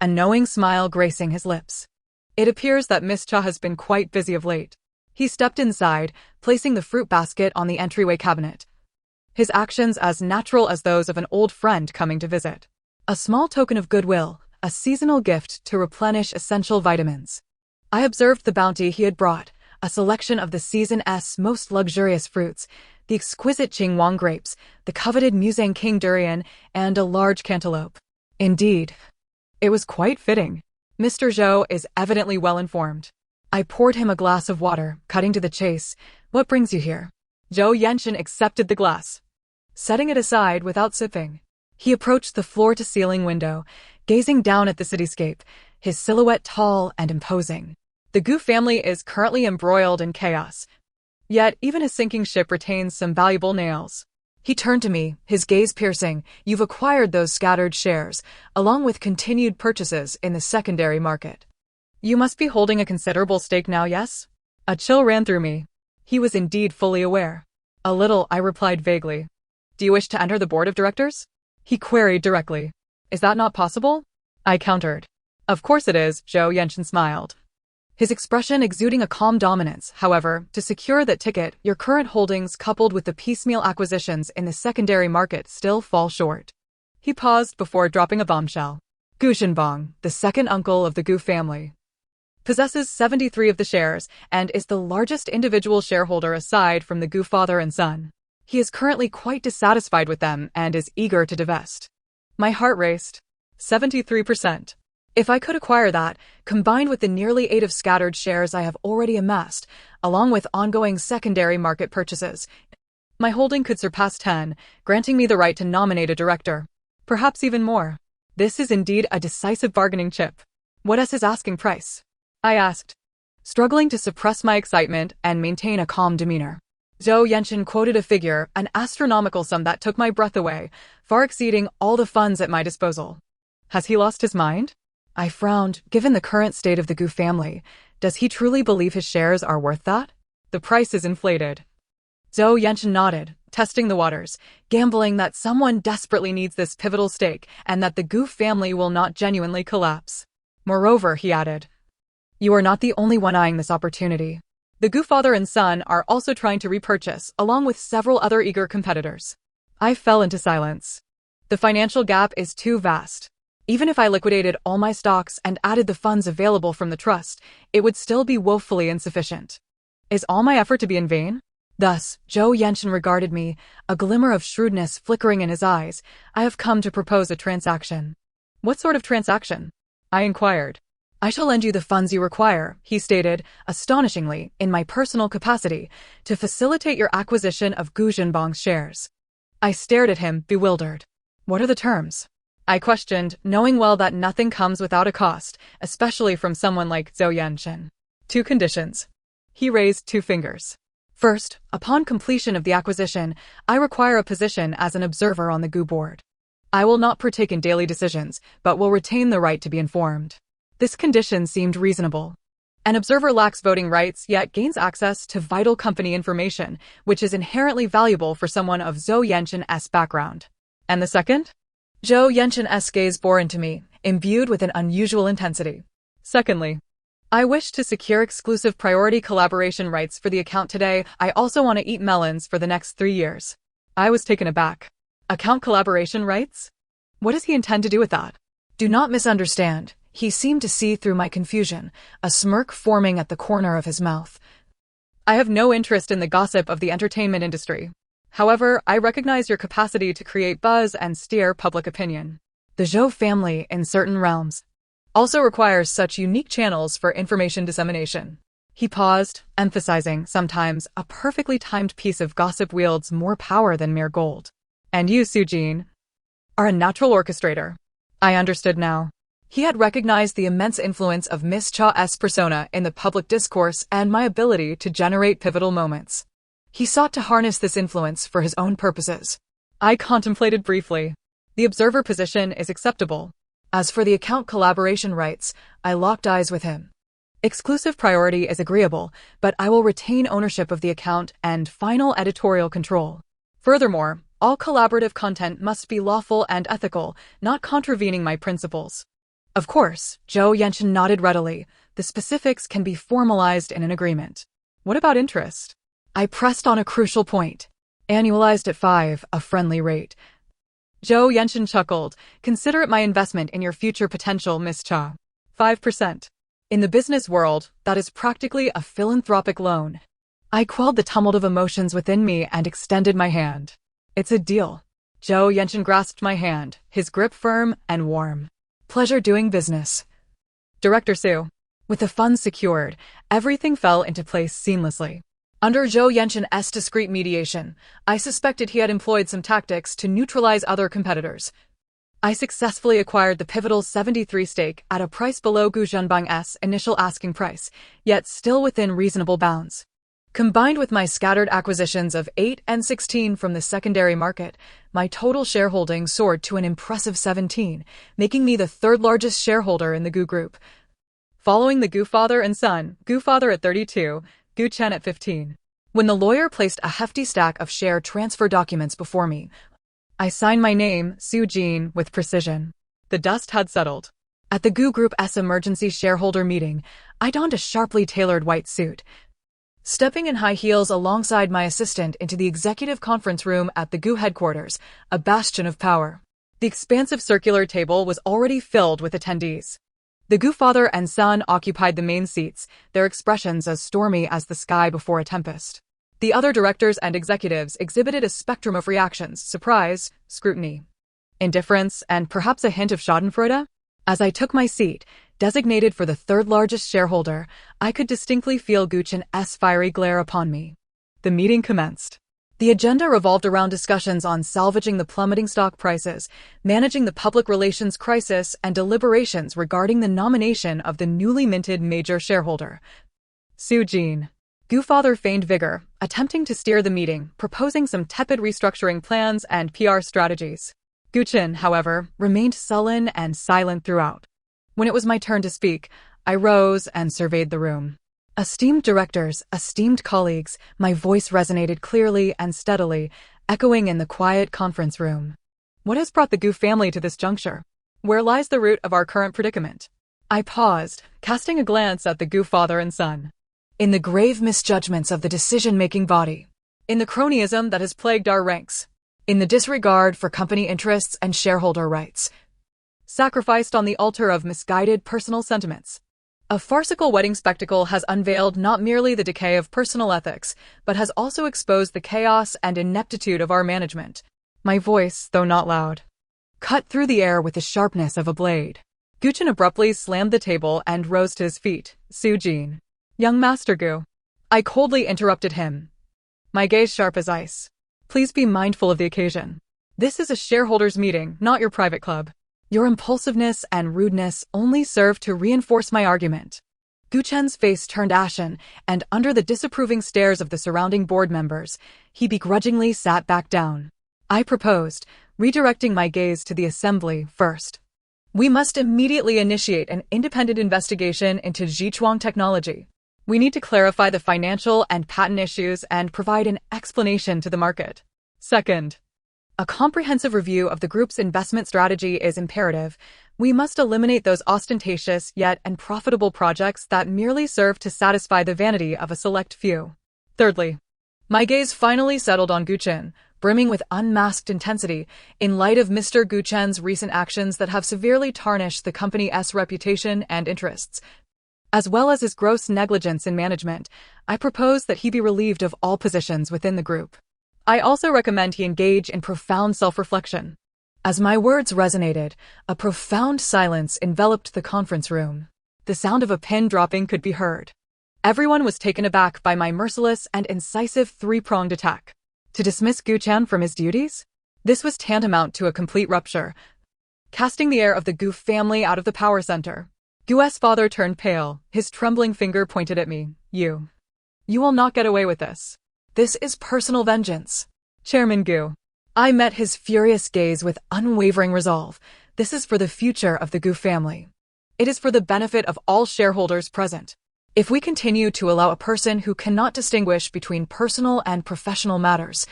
a knowing smile gracing his lips. It appears that Miss Cha has been quite busy of late. He stepped inside, placing the fruit basket on the entryway cabinet. His actions as natural as those of an old friend coming to visit. A small token of goodwill, a seasonal gift to replenish essential vitamins. I observed the bounty he had brought, a selection of the season's most luxurious fruits, the exquisite Qingwang grapes, the coveted Musang King durian, and a large cantaloupe. Indeed, it was quite fitting. Mr. Zhou is evidently well informed. I poured him a glass of water, cutting to the chase. What brings you here? Zhou Yanshen accepted the glass, setting it aside without sipping. He approached the floor-to-ceiling window, gazing down at the cityscape, his silhouette tall and imposing. The Gu family is currently embroiled in chaos, yet even a sinking ship retains some valuable nails. He turned to me, his gaze piercing. You've acquired those scattered shares, along with continued purchases in the secondary market. You must be holding a considerable stake now, yes? A chill ran through me. He was indeed fully aware. A little, I replied vaguely. Do you wish to enter the board of directors? He queried directly. Is that not possible? I countered. Of course it is, Zhou Yanshen smiled, his expression exuding a calm dominance. However, to secure that ticket, your current holdings coupled with the piecemeal acquisitions in the secondary market still fall short. He paused before dropping a bombshell. Gu Shenbong, the second uncle of the Gu family, possesses 73 of the shares and is the largest individual shareholder aside from the Gu father and son. He is currently quite dissatisfied with them and is eager to divest. My heart raced. 73%. If I could acquire that, combined with the nearly 8 of scattered shares I have already amassed, along with ongoing secondary market purchases, my holding could surpass 10, granting me the right to nominate a director. Perhaps even more. This is indeed a decisive bargaining chip. What is his asking price? I asked, struggling to suppress my excitement and maintain a calm demeanor. Zhao Yanshen quoted a figure, an astronomical sum that took my breath away, far exceeding all the funds at my disposal. Has he lost his mind? I frowned. Given the current state of the Gu family, does he truly believe his shares are worth that? The price is inflated. Zhao Yanshen nodded, testing the waters, gambling that someone desperately needs this pivotal stake and that the Gu family will not genuinely collapse. Moreover, he added, you are not the only one eyeing this opportunity. The Gu father and son are also trying to repurchase, along with several other eager competitors. I fell into silence. The financial gap is too vast. Even if I liquidated all my stocks and added the funds available from the trust, it would still be woefully insufficient. Is all my effort to be in vain? Thus, Zhao Yanshen regarded me, a glimmer of shrewdness flickering in his eyes. I have come to propose a transaction. What sort of transaction? I inquired. I shall lend you the funds you require, he stated, astonishingly, in my personal capacity, to facilitate your acquisition of Gu Zhenbang's shares. I stared at him, bewildered. What are the terms? I questioned, knowing well that nothing comes without a cost, especially from someone like Zhao Yanshen. 2 conditions. He raised 2 fingers. First, upon completion of the acquisition, I require a position as an observer on the Gu board. I will not partake in daily decisions, but will retain the right to be informed. This condition seemed reasonable. An observer lacks voting rights yet gains access to vital company information, which is inherently valuable for someone of Zhao Yanshen's background. And the second? Zhao Yanshen's gaze bore into me, imbued with an unusual intensity. Secondly, I wish to secure exclusive priority collaboration rights for the account today. I also want to eat melons for the next 3 years. I was taken aback. Account collaboration rights? What does he intend to do with that? Do not misunderstand. He seemed to see through my confusion, a smirk forming at the corner of his mouth. I have no interest in the gossip of the entertainment industry. However, I recognize your capacity to create buzz and steer public opinion. The Zhao family, in certain realms, also requires such unique channels for information dissemination. He paused, emphasizing, sometimes, a perfectly timed piece of gossip wields more power than mere gold. And you, Sujin, are a natural orchestrator. I understood now. He had recognized the immense influence of Miss Cha's persona in the public discourse and my ability to generate pivotal moments. He sought to harness this influence for his own purposes. I contemplated briefly. The observer position is acceptable. As for the account collaboration rights, I locked eyes with him. Exclusive priority is agreeable, but I will retain ownership of the account and final editorial control. Furthermore, all collaborative content must be lawful and ethical, not contravening my principles. Of course, Zhao Yanshen nodded readily. The specifics can be formalized in an agreement. What about interest? I pressed on a crucial point. Annualized at 5, a friendly rate. Zhao Yanshen chuckled. Consider it my investment in your future potential, Miss Cha. 5%. In the business world, that is practically a philanthropic loan. I quelled the tumult of emotions within me and extended my hand. It's a deal. Zhao Yanshen grasped my hand, his grip firm and warm. Pleasure doing business. Director Su. With the funds secured, everything fell into place seamlessly. Under Zhao Yanshen's discreet mediation, I suspected he had employed some tactics to neutralize other competitors. I successfully acquired the pivotal 73 stake at a price below Gu Zhenbang's initial asking price, yet still within reasonable bounds. Combined with my scattered acquisitions of 8 and 16 from the secondary market, my total shareholding soared to an impressive 17, making me the 3rd largest shareholder in the Gu group. Following the Gu father and son, Gu father at 32, Gu Chen at 15. When the lawyer placed a hefty stack of share transfer documents before me, I signed my name, Su Jin, with precision. The dust had settled. At the Gu Group's emergency shareholder meeting, I donned a sharply tailored white suit. Stepping in high heels alongside my assistant into the executive conference room at the Gu headquarters, a bastion of power. The expansive circular table was already filled with attendees. The Gu father and son occupied the main seats, their expressions as stormy as the sky before a tempest. The other directors and executives exhibited a spectrum of reactions: surprise, scrutiny, indifference, and perhaps a hint of schadenfreude. As I took my seat, designated for the third largest shareholder, I could distinctly feel Guchen's fiery glare upon me. The meeting commenced. The agenda revolved around discussions on salvaging the plummeting stock prices, managing the public relations crisis, and deliberations regarding the nomination of the newly minted major shareholder. Su Jin. Gufather feigned vigor, attempting to steer the meeting, proposing some tepid restructuring plans and PR strategies. Guchen, however, remained sullen and silent throughout. When it was my turn to speak, I rose and surveyed the room. Esteemed directors, esteemed colleagues, my voice resonated clearly and steadily, echoing in the quiet conference room. What has brought the Gu family to this juncture? Where lies the root of our current predicament? I paused, casting a glance at the Gu father and son. In the grave misjudgments of the decision-making body. In the cronyism that has plagued our ranks. In the disregard for company interests and shareholder rights. Sacrificed on the altar of misguided personal sentiments. A farcical wedding spectacle has unveiled not merely the decay of personal ethics, but has also exposed the chaos and ineptitude of our management. My voice, though not loud, cut through the air with the sharpness of a blade. Guchen abruptly slammed the table and rose to his feet. Su Jin. Young Master Gu. I coldly interrupted him. My gaze sharp as ice. Please be mindful of the occasion. This is a shareholders' meeting, not your private club. Your impulsiveness and rudeness only serve to reinforce my argument. Guchen's face turned ashen, and under the disapproving stares of the surrounding board members, he begrudgingly sat back down. I proposed, redirecting my gaze to the assembly first. We must immediately initiate an independent investigation into Zhichuang technology. We need to clarify the financial and patent issues and provide an explanation to the market. Second, a comprehensive review of the group's investment strategy is imperative. We must eliminate those ostentatious yet unprofitable projects that merely serve to satisfy the vanity of a select few. Thirdly, my gaze finally settled on Guchen, brimming with unmasked intensity, in light of Mr. Guchen's recent actions that have severely tarnished the company's reputation and interests. As well as his gross negligence in management, I propose that he be relieved of all positions within the group. I also recommend he engage in profound self-reflection. As my words resonated, a profound silence enveloped the conference room. The sound of a pin dropping could be heard. Everyone was taken aback by my merciless and incisive three-pronged attack. To dismiss Guchen from his duties? This was tantamount to a complete rupture, casting the heir of the Gu family out of the power center. Gu's father turned pale, his trembling finger pointed at me. You will not get away with this. This is personal vengeance. Chairman Gu. I met his furious gaze with unwavering resolve. This is for the future of the Gu family. It is for the benefit of all shareholders present. If we continue to allow a person who cannot distinguish between personal and professional matters,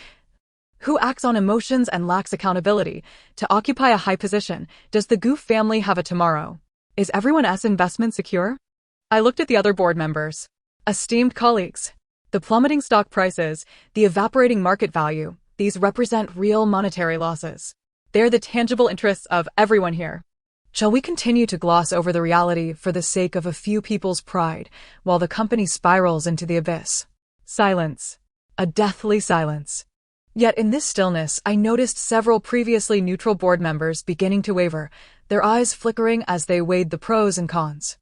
who acts on emotions and lacks accountability, to occupy a high position, does the Gu family have a tomorrow? Is everyone's investment secure? I looked at the other board members. Esteemed colleagues. The plummeting stock prices, the evaporating market value, these represent real monetary losses. They're the tangible interests of everyone here. Shall we continue to gloss over the reality for the sake of a few people's pride, while the company spirals into the abyss? Silence. A deathly silence. Yet in this stillness, I noticed several previously neutral board members beginning to waver, their eyes flickering as they weighed the pros and cons.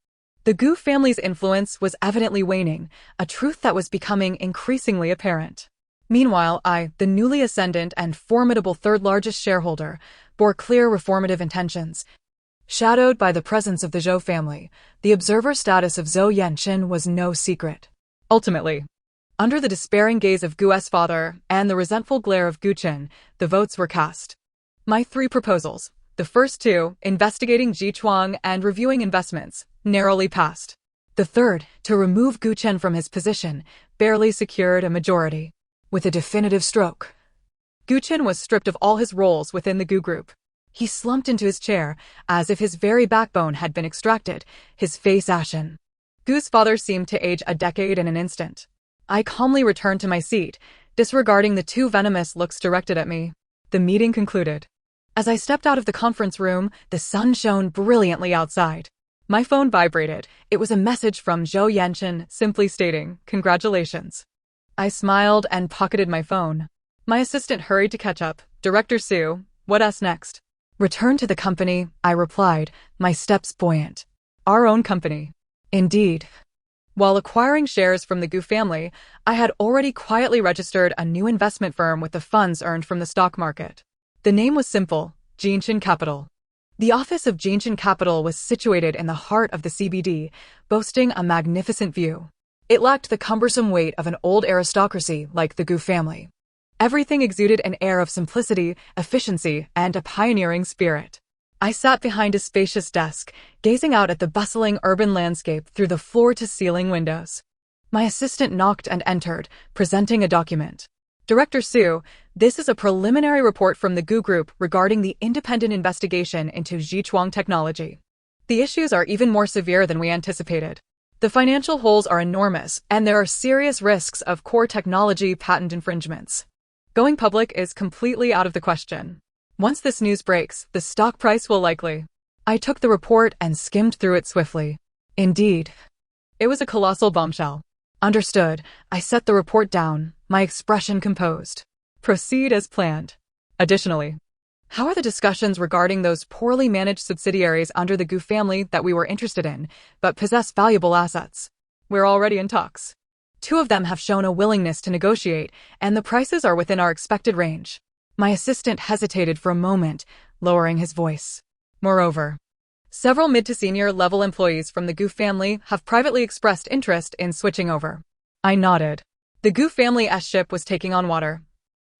The Gu family's influence was evidently waning, a truth that was becoming increasingly apparent. Meanwhile, I, the newly ascendant and formidable third-largest shareholder, bore clear reformative intentions. Shadowed by the presence of the Zhao family, the observer status of Zhou Yanshen was no secret. Ultimately, under the despairing gaze of Gu's father and the resentful glare of Guchen, the votes were cast. My three proposals, the first two, investigating Zhichuang and reviewing investments, narrowly passed. The third, to remove Guchen from his position, barely secured a majority. With a definitive stroke, Guchen was stripped of all his roles within the Gu group. He slumped into his chair, as if his very backbone had been extracted, his face ashen. Gu's father seemed to age a decade in an instant. I calmly returned to my seat, disregarding the two venomous looks directed at me. The meeting concluded. As I stepped out of the conference room, the sun shone brilliantly outside. My phone vibrated. It was a message from Zhou Yanshen, simply stating, "Congratulations." I smiled and pocketed my phone. My assistant hurried to catch up. "Director Su, what's next?" Return to the company, I replied, my steps buoyant. Our own company. Indeed. While acquiring shares from the Gu family, I had already quietly registered a new investment firm with the funds earned from the stock market. The name was simple, Yanshen Capital. The office of Yanshen Capital was situated in the heart of the CBD, boasting a magnificent view. It lacked the cumbersome weight of an old aristocracy like the Gu family. Everything exuded an air of simplicity, efficiency, and a pioneering spirit. I sat behind a spacious desk, gazing out at the bustling urban landscape through the floor-to-ceiling windows. My assistant knocked and entered, presenting a document. Director Su, this is a preliminary report from the Gu Group regarding the independent investigation into Zhichuang technology. The issues are even more severe than we anticipated. The financial holes are enormous, and there are serious risks of core technology patent infringements. Going public is completely out of the question. Once this news breaks, the stock price will likely. I took the report and skimmed through it swiftly. Indeed. It was a colossal bombshell. Understood. I set the report down, my expression composed. Proceed as planned. Additionally, how are the discussions regarding those poorly managed subsidiaries under the Gu family that we were interested in, but possess valuable assets? We're already in talks. 2 of them have shown a willingness to negotiate, and the prices are within our expected range. My assistant hesitated for a moment, lowering his voice. Moreover, several mid to senior level employees from the Gu family have privately expressed interest in switching over. I nodded. The Gu family's ship was taking on water,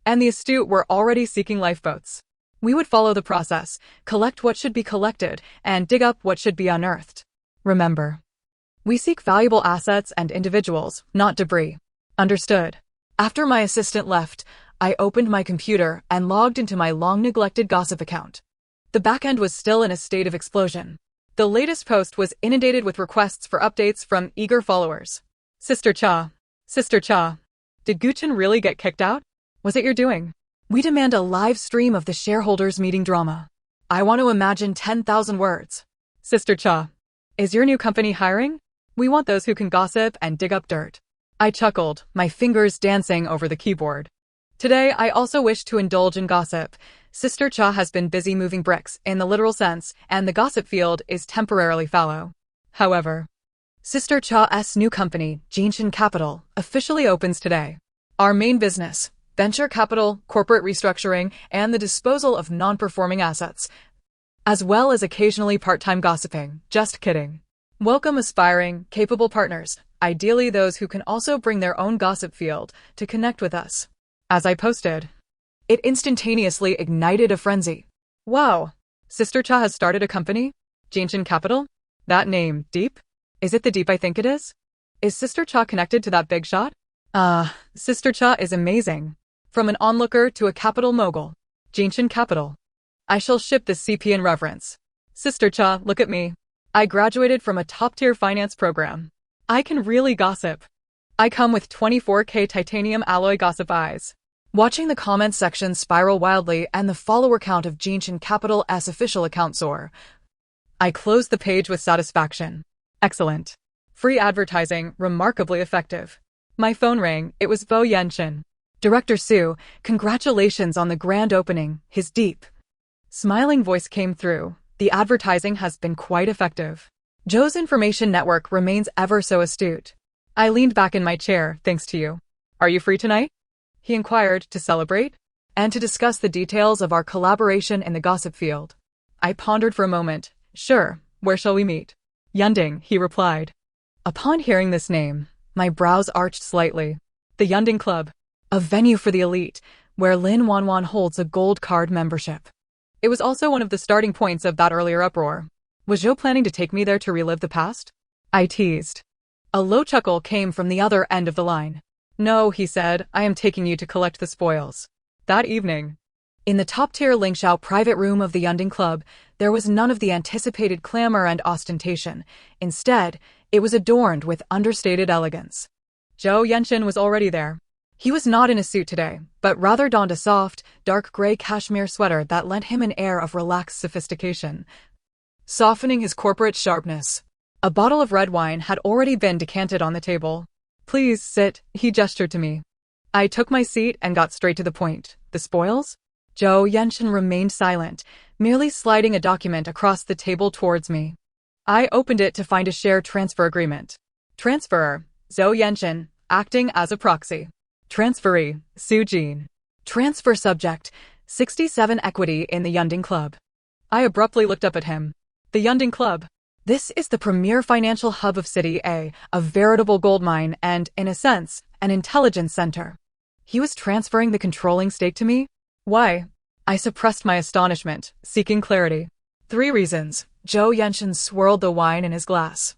and the astute were already seeking lifeboats. We would follow the process, collect what should be collected, and dig up what should be unearthed. Remember, we seek valuable assets and individuals, not debris. Understood. After my assistant left, I opened my computer and logged into my long-neglected gossip account. The backend was still in a state of explosion. The latest post was inundated with requests for updates from eager followers. Sister Cha, did Guchen really get kicked out? Was it your doing? We demand a live stream of the shareholders meeting drama. I want to imagine 10,000 words. Sister Cha, is your new company hiring? We want those who can gossip and dig up dirt. I chuckled, my fingers dancing over the keyboard. Today, I also wish to indulge in gossip. Sister Cha has been busy moving bricks, in the literal sense, and the gossip field is temporarily fallow. However, Sister Cha's new company, Yanshen Capital, officially opens today. Our main business, venture capital, corporate restructuring, and the disposal of non-performing assets, as well as occasionally part-time gossiping. Just kidding. Welcome aspiring, capable partners, ideally those who can also bring their own gossip field, to connect with us. As I posted, it instantaneously ignited a frenzy. Wow! Sister Cha has started a company? Yanshen Capital? That name, Deep? Is it the Deep I think it is? Is Sister Cha connected to that big shot? Sister Cha is amazing. From an onlooker to a capital mogul. Yanshen Capital. I shall ship this CP in reverence. Sister Cha, look at me. I graduated from a top-tier finance program. I can really gossip. I come with 24K titanium alloy gossip eyes. Watching the comments section spiral wildly and the follower count of Yanshen Capital's official account soar, I closed the page with satisfaction. Excellent. Free advertising, remarkably effective. My phone rang, it was Bo Yanshen. Director Su, congratulations on the grand opening, his deep, smiling voice came through. The advertising has been quite effective. Zhou's information network remains ever so astute. I leaned back in my chair, thanks to you. Are you free tonight? He inquired, to celebrate? And to discuss the details of our collaboration in the gossip field. I pondered for a moment. Sure, where shall we meet? Yunding, he replied. Upon hearing this name, my brows arched slightly. The Yunding Club, a venue for the elite, where Lin Wanwan holds a gold card membership. It was also one of the starting points of that earlier uproar. Was Zhao planning to take me there to relive the past? I teased. A low chuckle came from the other end of the line. No, he said, I am taking you to collect the spoils. That evening, in the top-tier Lingxiao private room of the Yunding Club, there was none of the anticipated clamor and ostentation. Instead, it was adorned with understated elegance. Zhao Yanshen was already there. He was not in a suit today, but rather donned a soft, dark gray cashmere sweater that lent him an air of relaxed sophistication, softening his corporate sharpness. A bottle of red wine had already been decanted on the table. Please sit, he gestured to me. I took my seat and got straight to the point. The spoils? Zhao Yanshen remained silent, merely sliding a document across the table towards me. I opened it to find a share transfer agreement. Transferor, Zhao Yanshen, acting as a proxy. Transferee, Su Jin. Transfer subject, 67 equity in the Yunding Club. I abruptly looked up at him. The Yunding Club. This is the premier financial hub of City A, a veritable goldmine and, in a sense, an intelligence center. He was transferring the controlling stake to me? Why? I suppressed my astonishment, seeking clarity. 3 reasons. Zhao Yanshen swirled the wine in his glass.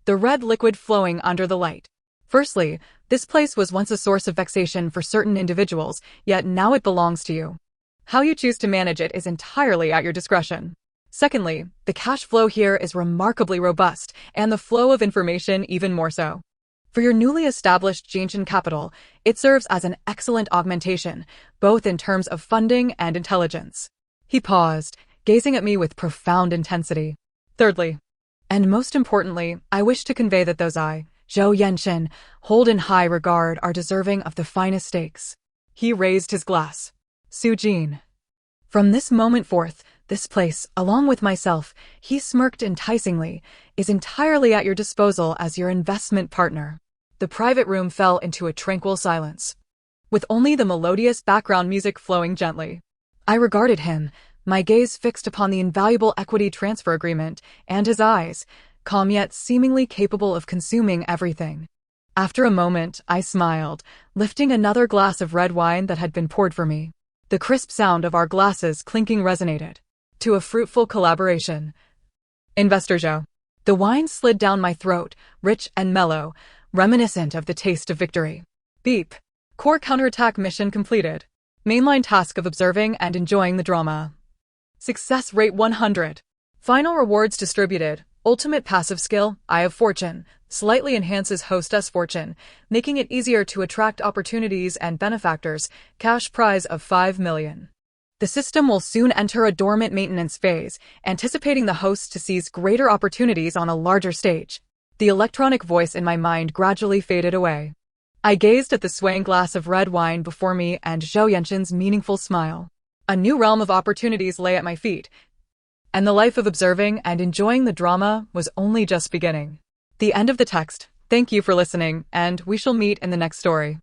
The red liquid flowing under the light. Firstly, this place was once a source of vexation for certain individuals, yet now it belongs to you. How you choose to manage it is entirely at your discretion. Secondly, the cash flow here is remarkably robust, and the flow of information even more so. For your newly established Yanshen capital, it serves as an excellent augmentation, both in terms of funding and intelligence. He paused, gazing at me with profound intensity. Thirdly, and most importantly, I wish to convey that those I, Zhao Yanshen, hold in high regard are deserving of the finest stakes. He raised his glass. Su Jin. From this moment forth, this place, along with myself, he smirked enticingly, is entirely at your disposal as your investment partner. The private room fell into a tranquil silence, with only the melodious background music flowing gently. I regarded him, my gaze fixed upon the invaluable equity transfer agreement, and his eyes, calm yet seemingly capable of consuming everything. After a moment, I smiled, lifting another glass of red wine that had been poured for me. The crisp sound of our glasses clinking resonated. To a fruitful collaboration. Investor Zhao. The wine slid down my throat, rich and mellow, reminiscent of the taste of victory. Beep. Core counterattack mission completed. Mainline task of observing and enjoying the drama. Success rate 100. Final rewards distributed. Ultimate passive skill, Eye of Fortune, slightly enhances hostess fortune, making it easier to attract opportunities and benefactors. Cash prize of 5 million. The system will soon enter a dormant maintenance phase, anticipating the host to seize greater opportunities on a larger stage. The electronic voice in my mind gradually faded away. I gazed at the swaying glass of red wine before me and Zhao Yanshen's meaningful smile. A new realm of opportunities lay at my feet, and the life of observing and enjoying the drama was only just beginning. The end of the text. Thank you for listening, and we shall meet in the next story.